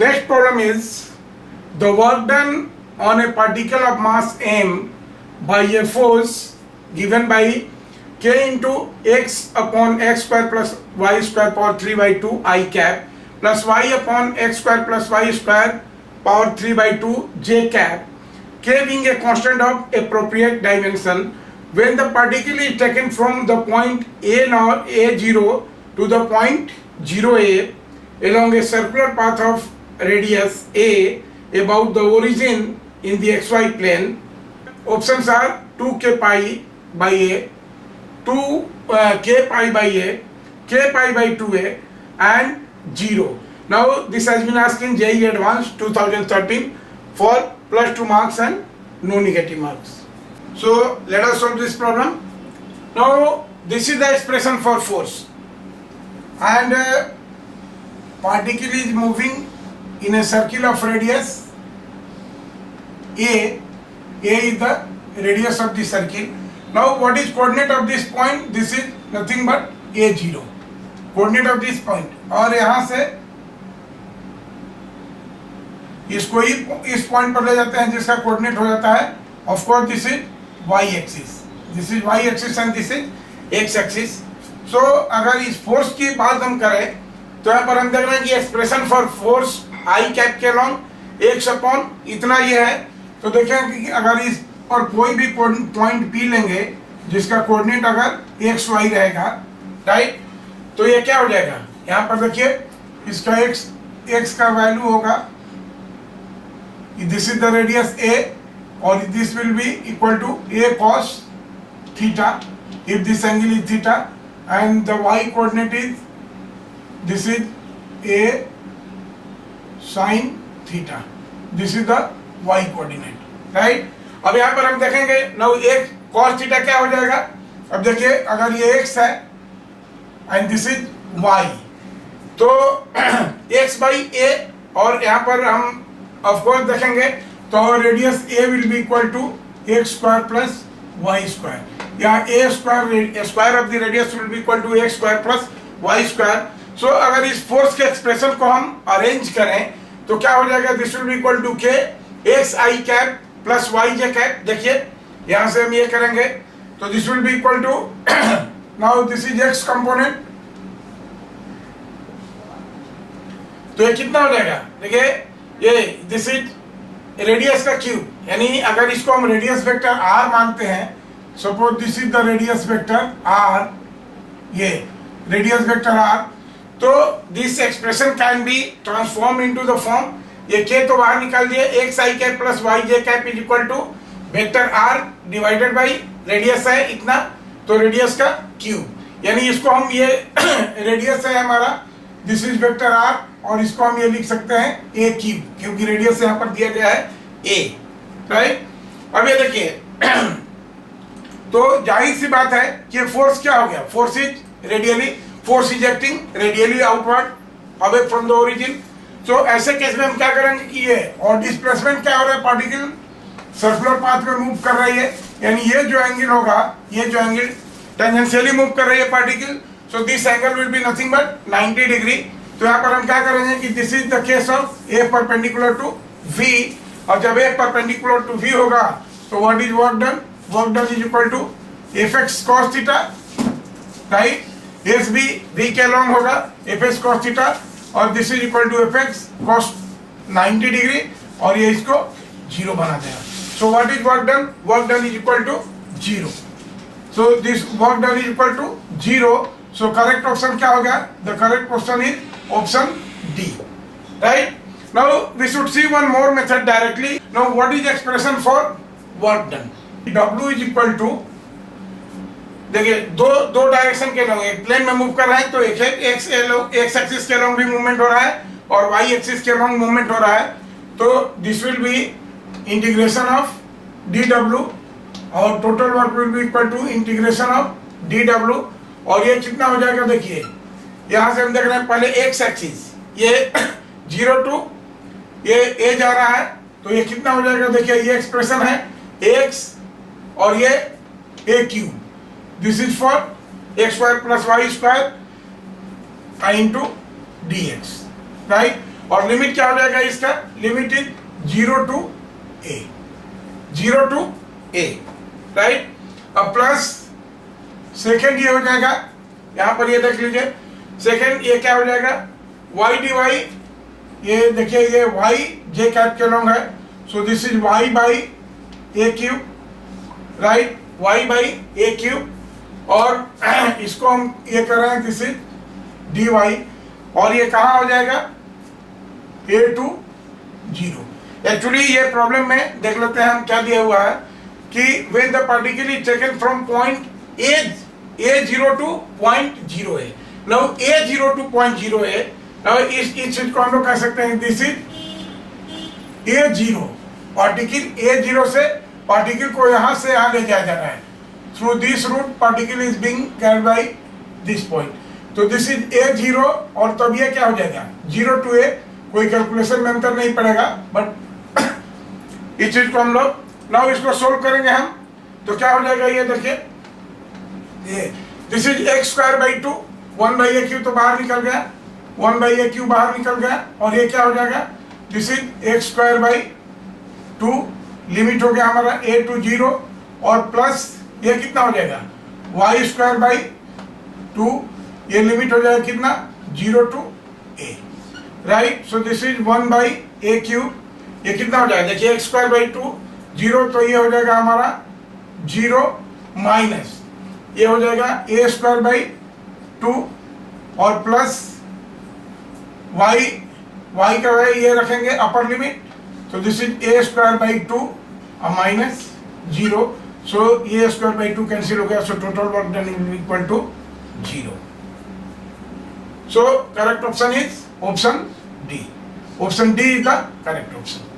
Next problem is the work done on a particle of mass m by a force given by k into x upon x square plus y square power 3 by 2 I cap plus y upon x square plus y square power 3 by 2 j cap, k being a constant of appropriate dimension, when the particle is taken from the point A0 to the point 0A along a circular path of radius a about the origin in the xy plane. Options are 2k pi by a, 2k pi by a, k pi by 2a and 0. Now this has been asked in JEE Advanced 2013 for +2 marks and no negative marks. So let us solve this problem. Now this is the expression for force, and particle is moving in a circle of radius a. A is the radius of the circle. Now what is coordinate of this point? This is nothing but a0, coordinate of this point. और यहाँ से इसको ही इस point पर ले जाते हैं जिसका कोऑर्डिनेट हो जाता है, of course this is y axis, this is y axis and this is x axis. So अगर इस फोर्स की बात हम करें तो यहाँ पर हम देख रहे हैं कि expression for force I cap के लॉन्ग x अपॉन इतना ये है. तो देखें कि अगर इस पर कोई भी पॉइंट P लेंगे जिसका कोऑर्डिनेट अगर x y रहेगा, राइट, तो ये क्या हो जाएगा, यहाँ पर देखिए इसका x का वैल्यू होगा, this is the radius a, or this will be equal to a cos theta if this angle is theta, and the y coordinate is this is a sin theta, this is the y coordinate, right. अब यहाँ पर हम देखेंगे now एक cos theta क्या हो जाएगा. अब देखिए अगर ये x है and this is y, तो x by a, और यहाँ पर हम ऑफ कोर्स देखेंगे तो radius a will be equal to x square plus y square, या a square of the radius will be equal to x square plus y square. So अगर इस force के एक्सप्रेशन को हम अरेंज करें तो क्या हो जाएगा, this will be equal to k x I cap plus y j cap. देखिए यहाँ से हम ये करेंगे तो this will be equal to now this is x component, तो ये कितना हो जाएगा, देखिए ये दिस इज रेडियस का क्यूब, यानी अगर इसको हम रेडियस वेक्टर r मानते हैं, suppose this is the radius vector r, ये रेडियस वेक्टर r, तो this expression can be transform into the form, ये k तो बाहर निकाल दिए, x I cap plus y j cap is equal to vector r divided by radius है इतना, तो रेडियस का क्यूब, यानी इसको हम ये रेडियस है हमारा, दिस इज वेक्टर r, और इसको हम ये लिख सकते हैं a क्यूब, क्योंकि रेडियस यहाँ पर दिया गया है a, राइट. अब ये देखिए तो जाहिर सी बात है कि फोर्स क्या हो गया, force is radially, force is acting radially outward away from the origin. So ऐसे केस में हम क्या करेंगे कि ये, और डिस्प्लेसमेंट क्या हो रहा है, पार्टिकल सर्कुलर पाथ में मूव कर रही है, यानी ये जो एंगल होगा, ये जो एंगल टेंजेंशियली मूव कर रही है particle, so this angle will be nothing but 90 degree. तो यहाँ पर हम क्या करेंगे कि this is the case of a perpendicular to v, और जब a परपेंडिकुलर टू v होगा तो what is work done, work done is equal to fx cos theta, right, sb v के अलॉन्ग होगा fx cos थीटा, और this is equal to fx cos 90 degree, और ये इसको 0 बना देगा. So what is work done, work done is equal to 0. So this work done is equal to 0. So correct option क्या हो गया, the correct option is option D, right. Now we should see one more method directly. Now what is expression for work done? W is equal to, देखिए दो direction के long, एक plane में move कर रहे हैं तो एक एक्स एक्सिस के लॉन्ग भी मूवमेंट हो रहा है और वाई एक्सिस के लॉन्ग मूवमेंट हो रहा है, तो this will be integration of dw, और total work will be equal to integration of dw, और ये कितना हो जाएगा, देखिए यहाँ से हम देख रहे हैं पहले एक्स एक्सिस, ये 0 टू ये a जा रहा है, तो ये कितना हो जाएगा, देखिए ये एक्सप्रेशन है x और ये a cube, this is for x² plus y² into dx, right. और लिमिट क्या हो जाएगा इसका, limit is 0 to a, 0 to a, right. अब प्लस सेकेंड ये हो जाएगा, यहां पर ये देख लीजिए, सेकेंड ये क्या हो जाएगा, y dy, ये देखिए ये y j कैप के लॉन्ग है, so this is y by a cube, right, y by a cube, और इसको हम ये कर रहे हैं, दिस इज dy, और ये कहाँ हो जाएगा, a to 0। एक्चुअली ये प्रॉब्लम में देख लेते हैं हम क्या दिया हुआ है कि when the particle is taken from point a0 to point 0a, now a0 to point 0a, now इस चीज को हम लोग कह सकते हैं this is a0, particle a0 से पार्टिकल को यहाँ से यहाँ ले जाया जा रहा है, through this route particle is being carried by this point, तो दिस इज a0, और तब ये क्या हो जाएगा 0 to a, कोई कैलकुलेशन में अंतर नहीं पड़ेगा, बट इस चीज को हम लोग नाउ इसको सोल्व करेंगे हम, तो क्या हो जाएगा, ये देखिए, ये this is x square by 2, 1 by A Q तो बाहर निकल गया, 1 बाई ए क्यू बाहर निकल गया, और ये क्या हो जाएगा, this is x square by 2, limit हो गया हमारा a to 0, और प्लस ये कितना हो जाएगा y स्क्वायर बाई 2, ये लिमिट हो जाएगा कितना 0 to a, right. So this is 1 by A cube, ये कितना हो जाएगा, देखिए x स्क्वायर बाई 2 0, तो ये हो जाएगा हमारा 0 माइनस ये हो जाएगा a स्क्वायर बाई 2, और प्लस y का वैल्यू ये रखेंगे अपर लिमिट, तो this is a square by 2 minus 0, so a square by 2 cancel हो गया, so total work done will equal to 0। So correct option is option D. Option D is the correct option.